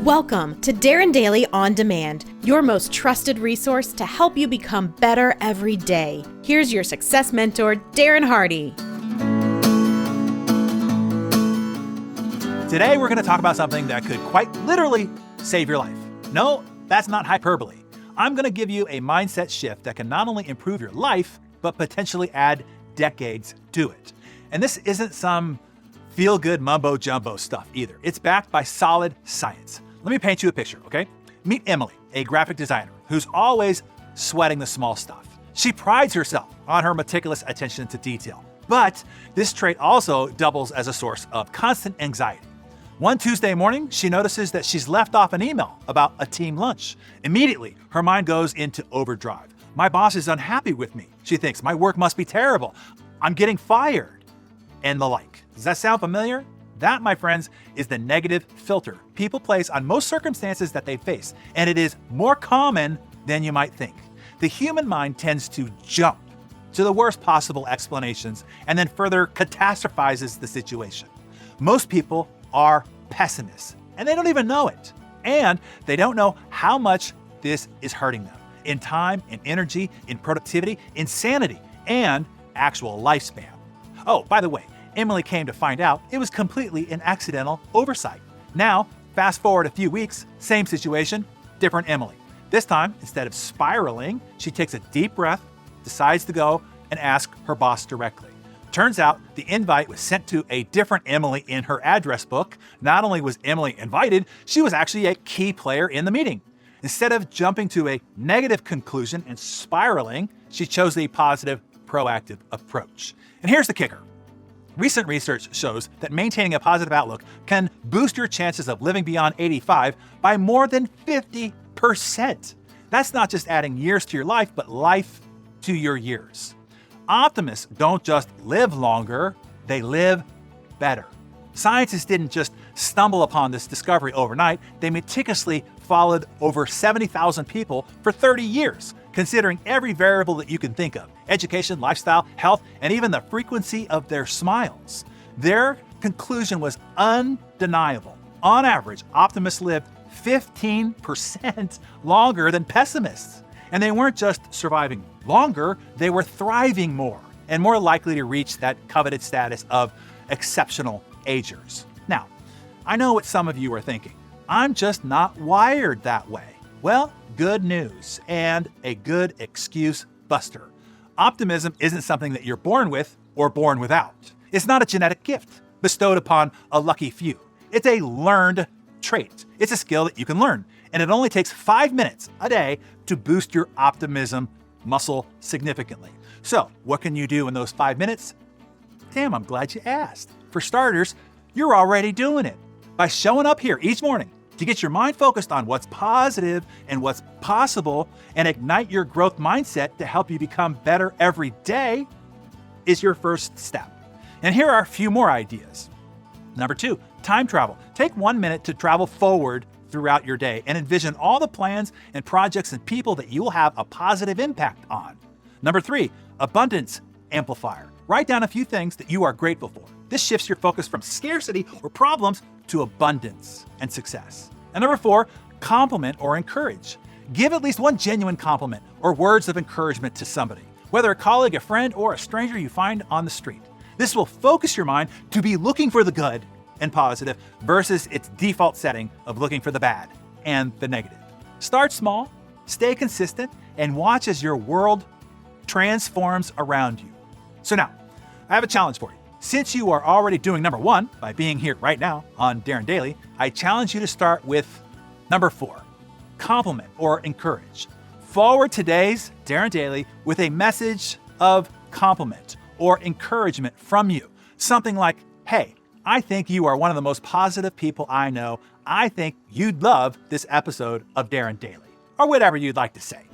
Welcome to Darren Daily On Demand, your most trusted resource to help you become better every day. Here's your success mentor, Darren Hardy. Today, we're going to talk about something that could quite literally save your life. No, that's not hyperbole. I'm going to give you a mindset shift that can not only improve your life, but potentially add decades to it. And this isn't some feel-good mumbo-jumbo stuff either. It's backed by solid science. Let me paint you a picture, okay? Meet Emily, a graphic designer who's always sweating the small stuff. She prides herself on her meticulous attention to detail, but this trait also doubles as a source of constant anxiety. One Tuesday morning, she notices that she's left off an email about a team lunch. Immediately, her mind goes into overdrive. My boss is unhappy with me. She thinks my work must be terrible. I'm getting fired, and the like. Does that sound familiar? That, my friends, is the negative filter people place on most circumstances that they face, and it is more common than you might think. The human mind tends to jump to the worst possible explanations and then further catastrophizes the situation. Most people are pessimists, and they don't even know it. And they don't know how much this is hurting them in time, in energy, in productivity, in sanity, and actual lifespan. Oh, by the way, Emily came to find out it was completely an accidental oversight. Now, fast forward a few weeks, same situation, different Emily. This time, instead of spiraling, she takes a deep breath, decides to go and ask her boss directly. Turns out the invite was sent to a different Emily in her address book. Not only was Emily invited, she was actually a key player in the meeting. Instead of jumping to a negative conclusion and spiraling, she chose the positive, proactive approach. And here's the kicker. Recent research shows that maintaining a positive outlook can boost your chances of living beyond 85 by more than 50%. That's not just adding years to your life, but life to your years. Optimists don't just live longer, they live better. Scientists didn't just stumble upon this discovery overnight, they meticulously followed over 70,000 people for 30 years, considering every variable that you can think of: education, lifestyle, health, and even the frequency of their smiles. Their conclusion was undeniable. On average, optimists lived 15% longer than pessimists. And they weren't just surviving longer, they were thriving more and more likely to reach that coveted status of exceptional agers. Now, I know what some of you are thinking. I'm just not wired that way. Well, good news and a good excuse buster. Optimism isn't something that you're born with or born without. It's not a genetic gift bestowed upon a lucky few. It's a learned trait. It's a skill that you can learn, and it only takes 5 minutes a day to boost your optimism muscle significantly. So, what can you do in those 5 minutes? Damn, I'm glad you asked. For starters, you're already doing it. By showing up here each morning to get your mind focused on what's positive and what's possible and ignite your growth mindset to help you become better every day is your first step. And here are a few more ideas. Number 2, time travel. Take 1 minute to travel forward throughout your day and envision all the plans and projects and people that you will have a positive impact on. Number 3, abundance amplifier. Write down a few things that you are grateful for. This shifts your focus from scarcity or problems to abundance and success. And number 4, compliment or encourage. Give at least one genuine compliment or words of encouragement to somebody, whether a colleague, a friend, or a stranger you find on the street. This will focus your mind to be looking for the good and positive versus its default setting of looking for the bad and the negative. Start small, stay consistent, and watch as your world transforms around you. So now, I have a challenge for you. Since you are already doing number 1 by being here right now on Darren Daily, I challenge you to start with number 4, compliment or encourage. Forward today's Darren Daily with a message of compliment or encouragement from you. Something like, hey, I think you are one of the most positive people I know. I think you'd love this episode of Darren Daily, or whatever you'd like to say.